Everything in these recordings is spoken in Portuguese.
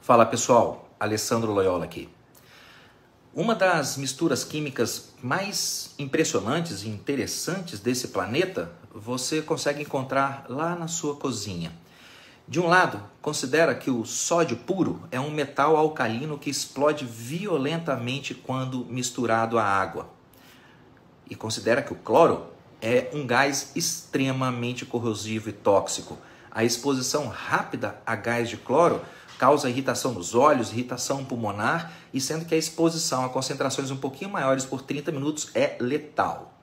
Fala pessoal, Alessandro Loyola aqui. Uma das misturas químicas mais impressionantes e interessantes desse planeta você consegue encontrar lá na sua cozinha. De um lado, considera que o sódio puro é um metal alcalino que explode violentamente quando misturado à água. E considera que o cloro é um gás extremamente corrosivo e tóxico. A exposição rápida a gás de cloro causa irritação nos olhos, irritação pulmonar, e sendo que a exposição a concentrações um pouquinho maiores por 30 minutos é letal.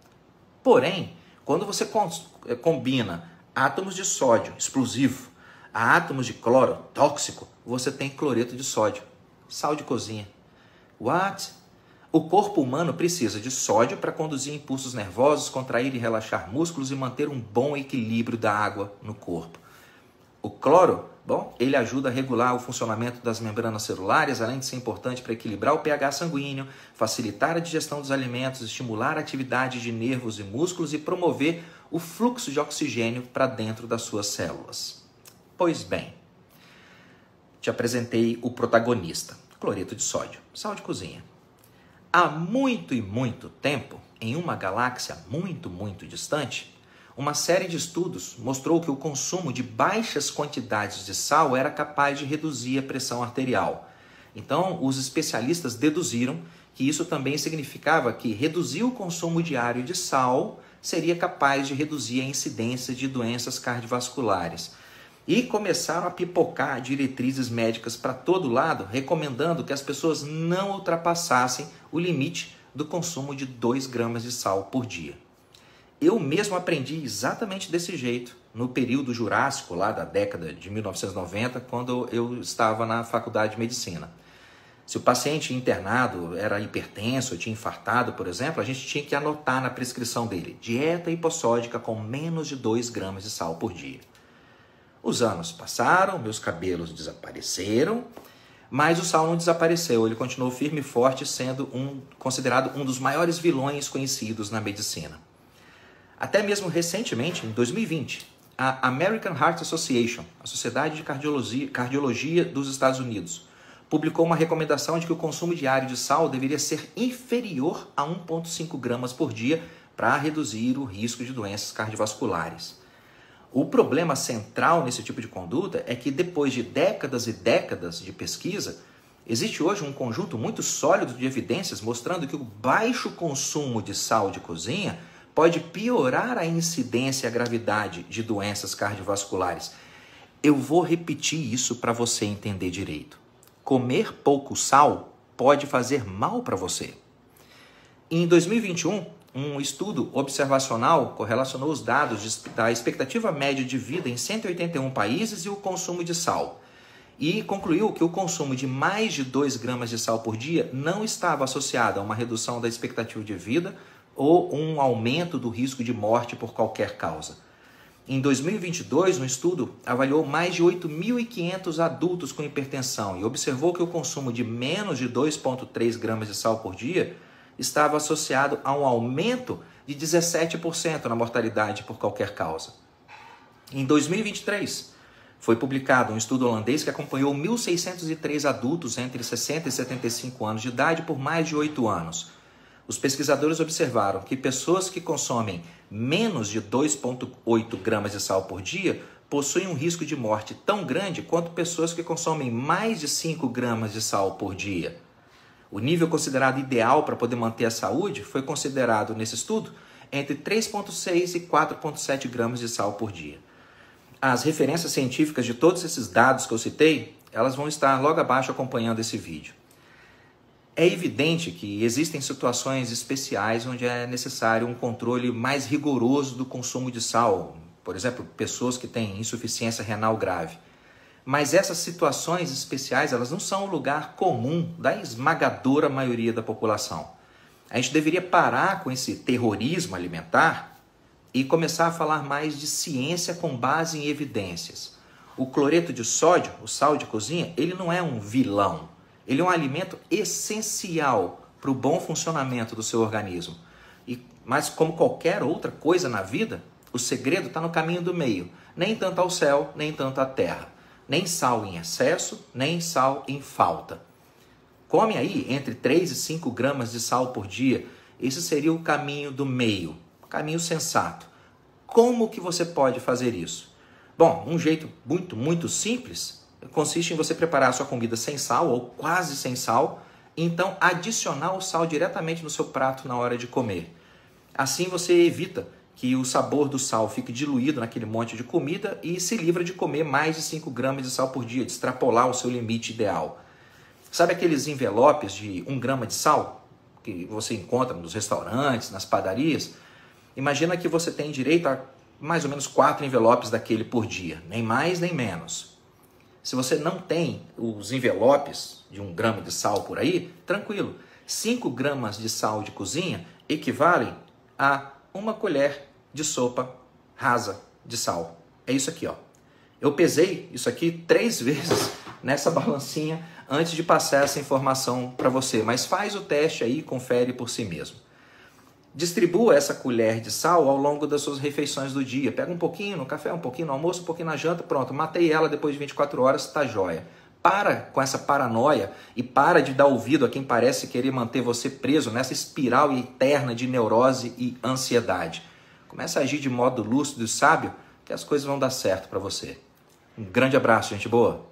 Porém, quando você combina átomos de sódio, explosivo, a átomos de cloro, tóxico, você tem cloreto de sódio, sal de cozinha. What? O corpo humano precisa de sódio para conduzir impulsos nervosos, contrair e relaxar músculos e manter um bom equilíbrio da água no corpo. O cloro, ele ajuda a regular o funcionamento das membranas celulares, além de ser importante para equilibrar o pH sanguíneo, facilitar a digestão dos alimentos, estimular a atividade de nervos e músculos e promover o fluxo de oxigênio para dentro das suas células. Pois bem, te apresentei o protagonista, cloreto de sódio, sal de cozinha. Há muito e muito tempo, em uma galáxia muito distante, uma série de estudos mostrou que o consumo de baixas quantidades de sal era capaz de reduzir a pressão arterial. Então, os especialistas deduziram que isso também significava que reduzir o consumo diário de sal seria capaz de reduzir a incidência de doenças cardiovasculares. E começaram a pipocar diretrizes médicas para todo lado, recomendando que as pessoas não ultrapassassem o limite do consumo de 2 gramas de sal por dia. Eu mesmo aprendi exatamente desse jeito no período jurássico, lá da década de 1990, quando eu estava na faculdade de medicina. Se o paciente internado era hipertenso, ou tinha infartado, por exemplo, a gente tinha que anotar na prescrição dele: dieta hipossódica com menos de 2 gramas de sal por dia. Os anos passaram, meus cabelos desapareceram, mas o sal não desapareceu, ele continuou firme e forte, sendo considerado um dos maiores vilões conhecidos na medicina. Até mesmo recentemente, em 2020, a American Heart Association, a Sociedade de Cardiologia dos Estados Unidos, publicou uma recomendação de que o consumo diário de sal deveria ser inferior a 1,5 gramas por dia para reduzir o risco de doenças cardiovasculares. O problema central nesse tipo de conduta é que depois de décadas e décadas de pesquisa, existe hoje um conjunto muito sólido de evidências mostrando que o baixo consumo de sal de cozinha pode piorar a incidência e a gravidade de doenças cardiovasculares. Eu vou repetir isso para você entender direito. Comer pouco sal pode fazer mal para você. Em 2021, um estudo observacional correlacionou os dados da expectativa média de vida em 181 países e o consumo de sal. E concluiu que o consumo de mais de 2 gramas de sal por dia não estava associado a uma redução da expectativa de vida ou um aumento do risco de morte por qualquer causa. Em 2022, um estudo avaliou mais de 8.500 adultos com hipertensão e observou que o consumo de menos de 2,3 gramas de sal por dia estava associado a um aumento de 17% na mortalidade por qualquer causa. Em 2023, foi publicado um estudo holandês que acompanhou 1.603 adultos entre 60 e 75 anos de idade por mais de 8 anos. Os pesquisadores observaram que pessoas que consomem menos de 2,8 gramas de sal por dia possuem um risco de morte tão grande quanto pessoas que consomem mais de 5 gramas de sal por dia. O nível considerado ideal para poder manter a saúde foi considerado nesse estudo entre 3,6 e 4,7 gramas de sal por dia. As referências científicas de todos esses dados que eu citei, elas vão estar logo abaixo acompanhando esse vídeo. É evidente que existem situações especiais onde é necessário um controle mais rigoroso do consumo de sal, por exemplo, pessoas que têm insuficiência renal grave. Mas essas situações especiais, elas não são o lugar comum da esmagadora maioria da população. A gente deveria parar com esse terrorismo alimentar e começar a falar mais de ciência com base em evidências. O cloreto de sódio, o sal de cozinha, ele não é um vilão. Ele é um alimento essencial para o bom funcionamento do seu organismo. Mas como qualquer outra coisa na vida, o segredo está no caminho do meio. Nem tanto ao céu, nem tanto à terra. Nem sal em excesso, nem sal em falta. Come aí entre 3 e 5 gramas de sal por dia. Esse seria o caminho do meio, o caminho sensato. Como que você pode fazer isso? Bom, um jeito muito simples consiste em você preparar a sua comida sem sal ou quase sem sal, e então adicionar o sal diretamente no seu prato na hora de comer. Assim você evita que o sabor do sal fique diluído naquele monte de comida e se livra de comer mais de 5 gramas de sal por dia, de extrapolar o seu limite ideal. Sabe aqueles envelopes de 1 grama de sal que você encontra nos restaurantes, nas padarias? Imagina que você tem direito a mais ou menos 4 envelopes daquele por dia, nem mais nem menos. Se você não tem os envelopes de 1 grama de sal por aí, tranquilo. 5 gramas de sal de cozinha equivalem a 1 colher de sopa rasa de sal. É isso aqui, ó. Eu pesei isso aqui 3 vezes nessa balancinha antes de passar essa informação para você, mas faz o teste aí e confere por si mesmo. Distribua essa colher de sal ao longo das suas refeições do dia. Pega um pouquinho no café, um pouquinho no almoço, um pouquinho na janta, pronto, matei ela depois de 24 horas, tá jóia. Para com essa paranoia e para de dar ouvido a quem parece querer manter você preso nessa espiral eterna de neurose e ansiedade. Começa a agir de modo lúcido e sábio que as coisas vão dar certo para você. Um grande abraço, gente boa!